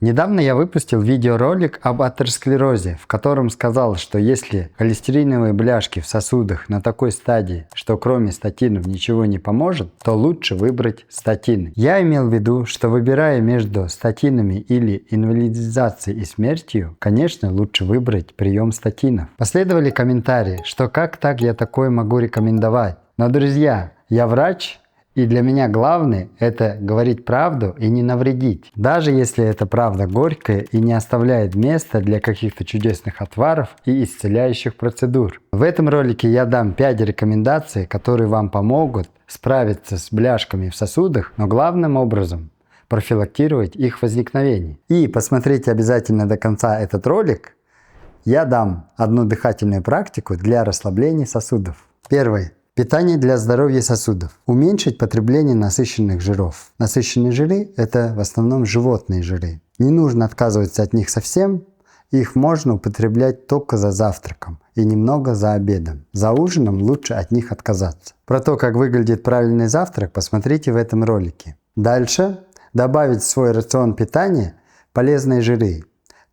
Недавно я выпустил видеоролик об атеросклерозе, в котором сказал, что если холестериновые бляшки в сосудах на такой стадии, что кроме статинов ничего не поможет, то лучше выбрать статины. Я имел в виду, что выбирая между статинами или инвалидизацией и смертью, конечно, лучше выбрать прием статинов. Последовали комментарии, что как так я такое могу рекомендовать. Но, друзья, я врач, и для меня главное – это говорить правду и не навредить. Даже если эта правда горькая и не оставляет места для каких-то чудесных отваров и исцеляющих процедур. В этом ролике я дам 5 рекомендаций, которые вам помогут справиться с бляшками в сосудах, но главным образом профилактировать их возникновение. И посмотрите обязательно до конца этот ролик. Я дам одну дыхательную практику для расслабления сосудов. Первое. Питание для здоровья сосудов. Уменьшить потребление насыщенных жиров. Насыщенные жиры – это в основном животные жиры. Не нужно отказываться от них совсем. Их можно употреблять только за завтраком и немного за обедом. За ужином лучше от них отказаться. Про то, как выглядит правильный завтрак, посмотрите в этом ролике. Дальше добавить в свой рацион питания полезные жиры,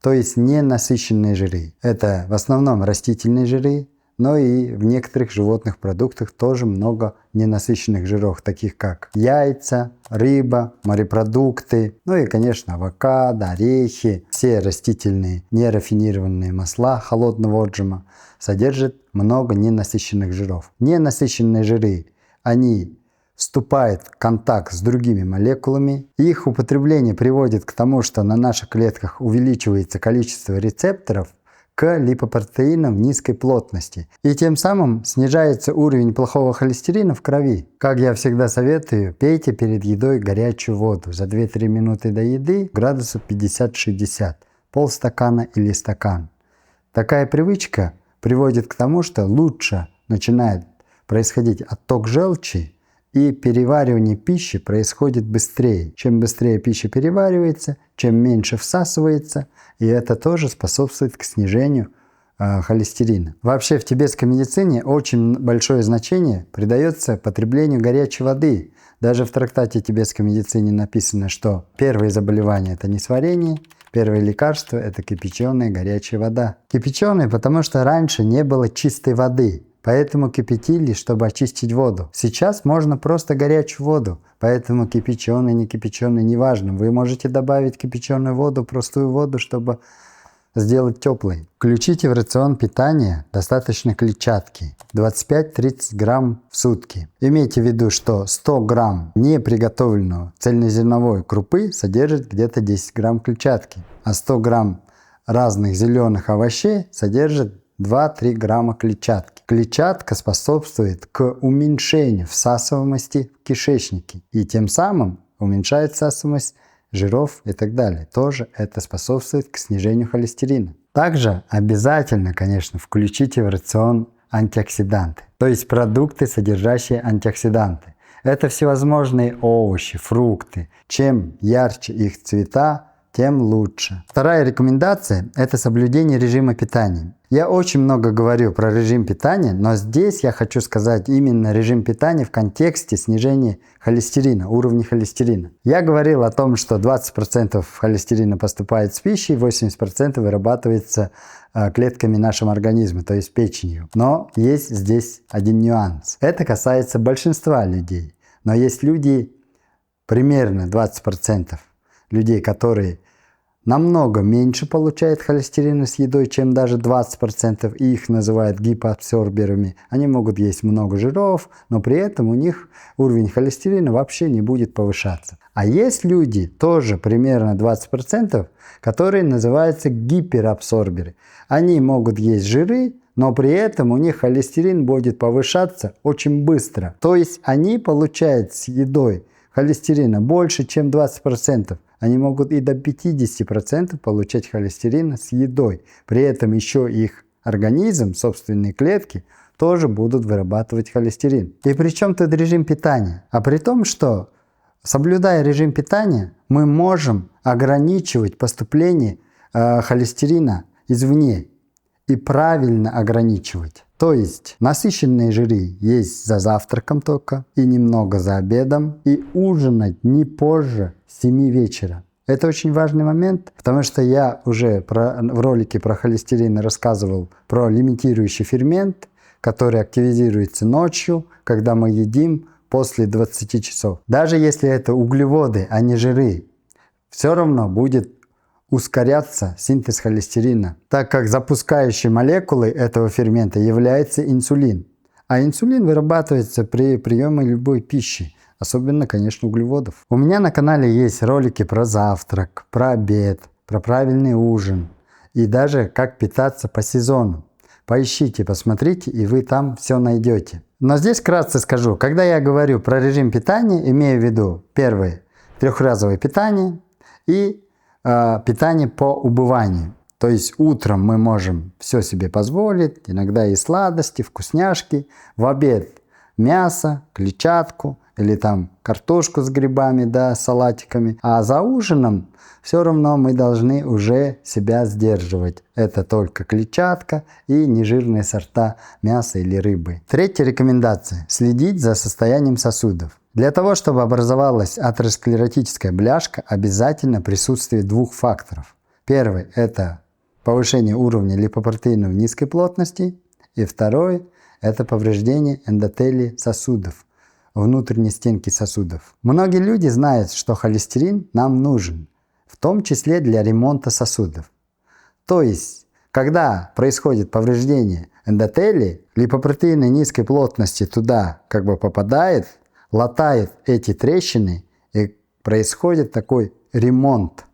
то есть ненасыщенные жиры. Это в основном растительные жиры, но и в некоторых животных продуктах тоже много ненасыщенных жиров, таких как яйца, рыба, морепродукты, ну и, конечно, авокадо, орехи. Все растительные нерафинированные масла холодного отжима содержат много ненасыщенных жиров. Ненасыщенные жиры, они вступают в контакт с другими молекулами. Их употребление приводит к тому, что на наших клетках увеличивается количество рецепторов к липопротеинам низкой плотности. И тем самым снижается уровень плохого холестерина в крови. Как я всегда советую, пейте перед едой горячую воду за 2-3 минуты до еды градусов 50-60, полстакана или стакан. Такая привычка приводит к тому, что лучше начинает происходить отток желчи, и переваривание пищи происходит быстрее. Чем быстрее пища переваривается, чем меньше всасывается, и это тоже способствует к снижению холестерина. Вообще в тибетской медицине очень большое значение придается потреблению горячей воды. Даже в трактате тибетской медицины написано, что первое заболевание – это несварение, первое лекарство – это кипяченая горячая вода. Кипяченая, потому что раньше не было чистой воды. Поэтому кипятили, чтобы очистить воду. Сейчас можно просто горячую воду, поэтому кипяченый, не кипяченый, неважно. Вы можете добавить кипяченую воду, простую воду, чтобы сделать теплой. Включите в рацион питания достаточно клетчатки, 25-30 грамм в сутки. Имейте в виду, что 100 грамм неприготовленного цельнозерновой крупы содержит где-то 10 грамм клетчатки, а 100 грамм разных зеленых овощей содержит 2-3 грамма клетчатки. Клетчатка способствует к уменьшению всасываемости в кишечнике и тем самым уменьшает всасываемость жиров и так далее. Тоже это способствует к снижению холестерина. Также обязательно, конечно, включите в рацион антиоксиданты, то есть продукты, содержащие антиоксиданты. Это всевозможные овощи, фрукты. Чем ярче их цвета, тем лучше. Вторая рекомендация – это соблюдение режима питания. Я очень много говорю про режим питания, но здесь я хочу сказать именно режим питания в контексте снижения холестерина, уровня холестерина. Я говорил о том, что 20% холестерина поступает с пищей, 80% вырабатывается клетками нашего организма, то есть печенью. Но есть здесь один нюанс. Это касается большинства людей. Но есть люди, примерно 20% людей, которые намного меньше получают холестерина с едой, чем даже 20%, и их называют гипоабсорберами. Они могут есть много жиров, но при этом у них уровень холестерина вообще не будет повышаться. А есть люди, тоже примерно 20%, которые называются гиперабсорберы. Они могут есть жиры, но при этом у них холестерин будет повышаться очень быстро. То есть они получают с едой холестерина больше, чем 20%. Они могут и до 50% получать холестерина с едой. При этом еще их организм, собственные клетки, тоже будут вырабатывать холестерин. И при чем тут режим питания? А при том, что соблюдая режим питания, мы можем ограничивать поступление холестерина извне и правильно ограничивать. То есть насыщенные жиры есть за завтраком только и немного за обедом, и ужинать не позже 7 вечера. Это очень важный момент, потому что я уже в ролике про холестерин рассказывал про лимитирующий фермент, который активизируется ночью, когда мы едим после 20 часов. Даже если это углеводы, а не жиры, все равно будет ускоряться синтез холестерина, так как запускающей молекулой этого фермента является инсулин. А инсулин вырабатывается при приеме любой пищи, особенно, конечно, углеводов. У меня на канале есть ролики про завтрак, про обед, про правильный ужин и даже как питаться по сезону. Поищите, посмотрите, и вы там все найдете. Но здесь вкратце скажу, когда я говорю про режим питания, имею в виду первое – трехразовое питание и питание по убыванию. То есть утром мы можем все себе позволить, иногда и сладости, вкусняшки, в обед мясо, клетчатку или там картошку с грибами, да, салатиками. А за ужином все равно мы должны уже себя сдерживать. Это только клетчатка и нежирные сорта мяса или рыбы. Третья рекомендация – следить за состоянием сосудов. Для того, чтобы образовалась атеросклеротическая бляшка, обязательно присутствие двух факторов. Первый – это повышение уровня липопротеинов низкой плотности. И второй – это повреждение эндотелия сосудов, внутренней стенки сосудов. Многие люди знают, что холестерин нам нужен, в том числе для ремонта сосудов. То есть, когда происходит повреждение эндотелия, липопротеины низкой плотности туда как бы попадает, латает эти трещины, и происходит такой ремонт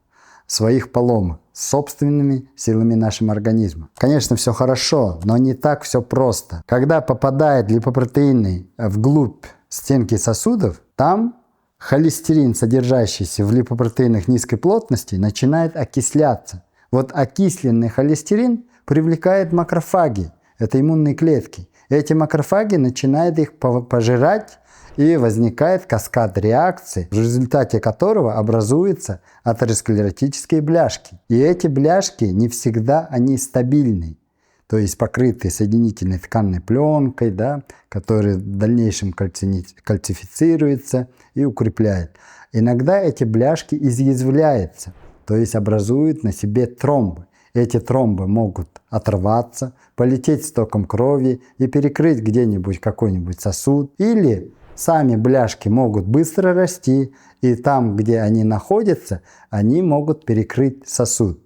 своих поломок собственными силами нашего организма. Конечно, все хорошо, но не так все просто. Когда попадают липопротеины вглубь стенки сосудов, там холестерин, содержащийся в липопротеинах низкой плотности, начинает окисляться. Вот окисленный холестерин привлекает макрофаги, это иммунные клетки. Эти макрофаги начинают их пожирать, и возникает каскад реакций, в результате которого образуются атеросклеротические бляшки. И эти бляшки не всегда они стабильны, то есть покрыты соединительной тканной пленкой, да, которая в дальнейшем кальцифицируется и укрепляет. Иногда эти бляшки изъязвляются, то есть образуют на себе тромбы. Эти тромбы могут оторваться, полететь с током крови и перекрыть где-нибудь какой-нибудь сосуд, или сами бляшки могут быстро расти, и там, где они находятся, они могут перекрыть сосуд.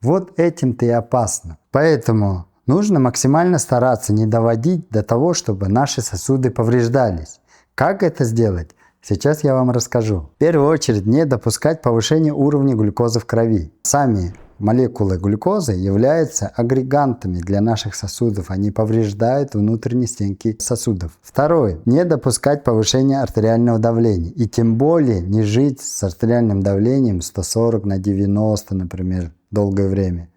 Вот этим-то и опасно. Поэтому нужно максимально стараться не доводить до того, чтобы наши сосуды повреждались. Как это сделать? Сейчас я вам расскажу. В первую очередь не допускать повышения уровня глюкозы в крови. Сами молекулы глюкозы являются агрегантами для наших сосудов. Они повреждают внутренние стенки сосудов. Второе. Не допускать повышения артериального давления. И тем более не жить с артериальным давлением 140/90, например, долгое время.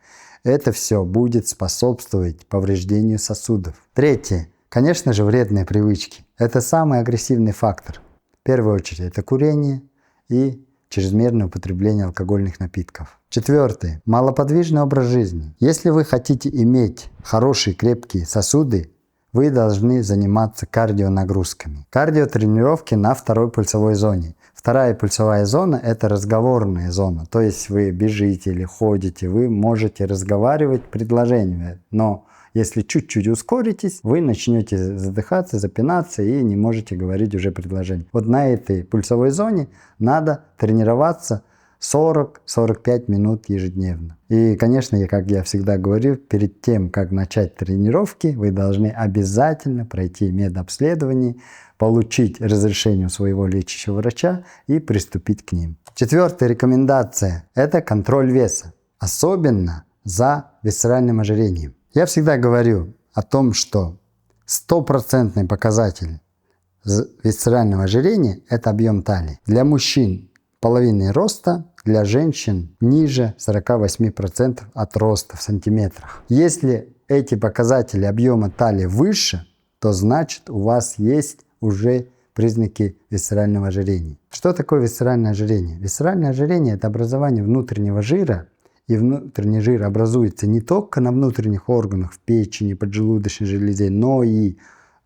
Это все будет способствовать повреждению сосудов. Третье. Конечно же, вредные привычки. Это самый агрессивный фактор. В первую очередь это курение и чрезмерное употребление алкогольных напитков. Четвертое. Малоподвижный образ жизни. Если вы хотите иметь хорошие крепкие сосуды, вы должны заниматься кардионагрузками. Кардиотренировки на второй пульсовой зоне. Вторая пульсовая зона – это разговорная зона. То есть вы бежите или ходите, вы можете разговаривать предложениями, но если чуть-чуть ускоритесь, вы начнете задыхаться, запинаться и не можете говорить уже предложение. Вот на этой пульсовой зоне надо тренироваться 40-45 минут ежедневно. И, конечно, как я всегда говорю, перед тем, как начать тренировки, вы должны обязательно пройти медобследование, получить разрешение у своего лечащего врача и приступить к ним. Четвертая рекомендация – это контроль веса, особенно за висцеральным ожирением. Я всегда говорю о том, что 100% показатель висцерального ожирения – это объем талии. Для мужчин половины роста, для женщин ниже 48% от роста в сантиметрах. Если эти показатели объема талии выше, то значит у вас есть уже признаки висцерального ожирения. Что такое висцеральное ожирение? Висцеральное ожирение – это образование внутреннего жира, и внутренний жир образуется не только на внутренних органах, в печени, поджелудочной железе, но и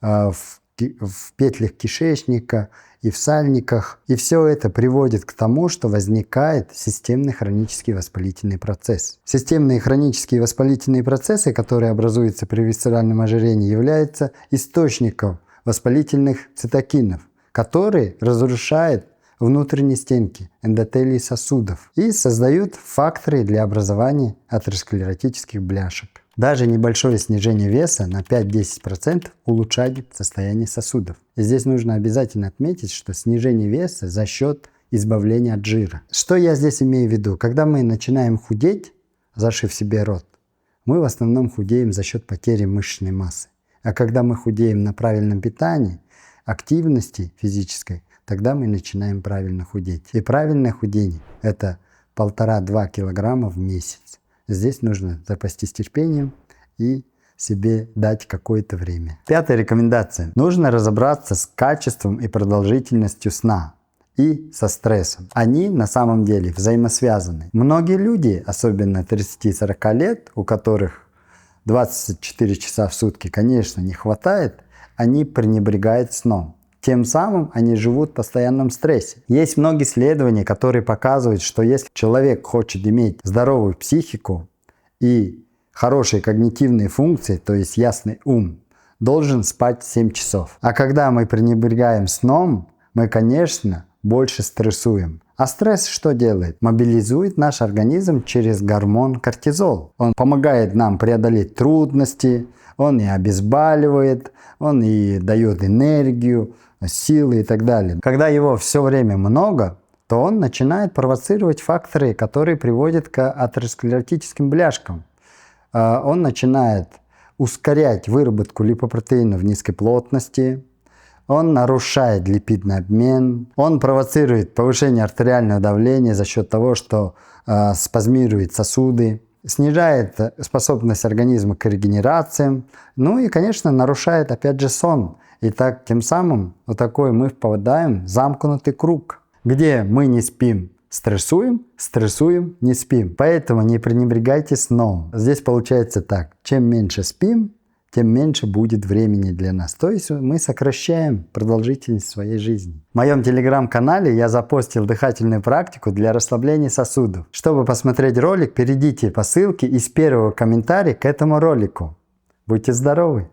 в в петлях кишечника и в сальниках. И все это приводит к тому, что возникает системный хронический воспалительный процесс. Системные хронические воспалительные процессы, которые образуются при висцеральном ожирении, являются источником воспалительных цитокинов, которые разрушают внутренние стенки эндотелий сосудов и создают факторы для образования атеросклеротических бляшек. Даже небольшое снижение веса на 5-10% улучшает состояние сосудов. И здесь нужно обязательно отметить, что снижение веса за счет избавления от жира. Что я здесь имею в виду? Когда мы начинаем худеть, зашив себе рот, мы в основном худеем за счет потери мышечной массы. А когда мы худеем на правильном питании, активности физической, тогда мы начинаем правильно худеть. И правильное худение – это 1,5-2 килограмма в месяц. Здесь нужно запастись терпением и себе дать какое-то время. Пятая рекомендация. Нужно разобраться с качеством и продолжительностью сна и со стрессом. Они на самом деле взаимосвязаны. Многие люди, особенно 30-40 лет, у которых 24 часа в сутки, конечно, не хватает, они пренебрегают сном. Тем самым они живут в постоянном стрессе. Есть многие исследования, которые показывают, что если человек хочет иметь здоровую психику и хорошие когнитивные функции, то есть ясный ум, должен спать 7 часов. А когда мы пренебрегаем сном, мы, конечно, больше стрессуем. А стресс что делает? Мобилизует наш организм через гормон кортизол. Он помогает нам преодолеть трудности, он и обезболивает, он и дает энергию, силы и так далее. Когда его все время много, то он начинает провоцировать факторы, которые приводят к атеросклеротическим бляшкам. Он начинает ускорять выработку липопротеинов низкой плотности, он нарушает липидный обмен, он провоцирует повышение артериального давления за счет того, что спазмирует сосуды, снижает способность организма к регенерации, ну и, конечно, нарушает опять же сон. И так, тем самым, вот такой мы попадаем в замкнутый круг, где мы не спим, стрессуем, стрессуем, не спим. Поэтому не пренебрегайте сном. Здесь получается так, чем меньше спим, тем меньше будет времени для нас. То есть мы сокращаем продолжительность своей жизни. В моем телеграм-канале я запостил дыхательную практику для расслабления сосудов. Чтобы посмотреть ролик, перейдите по ссылке из первого комментария к этому ролику. Будьте здоровы!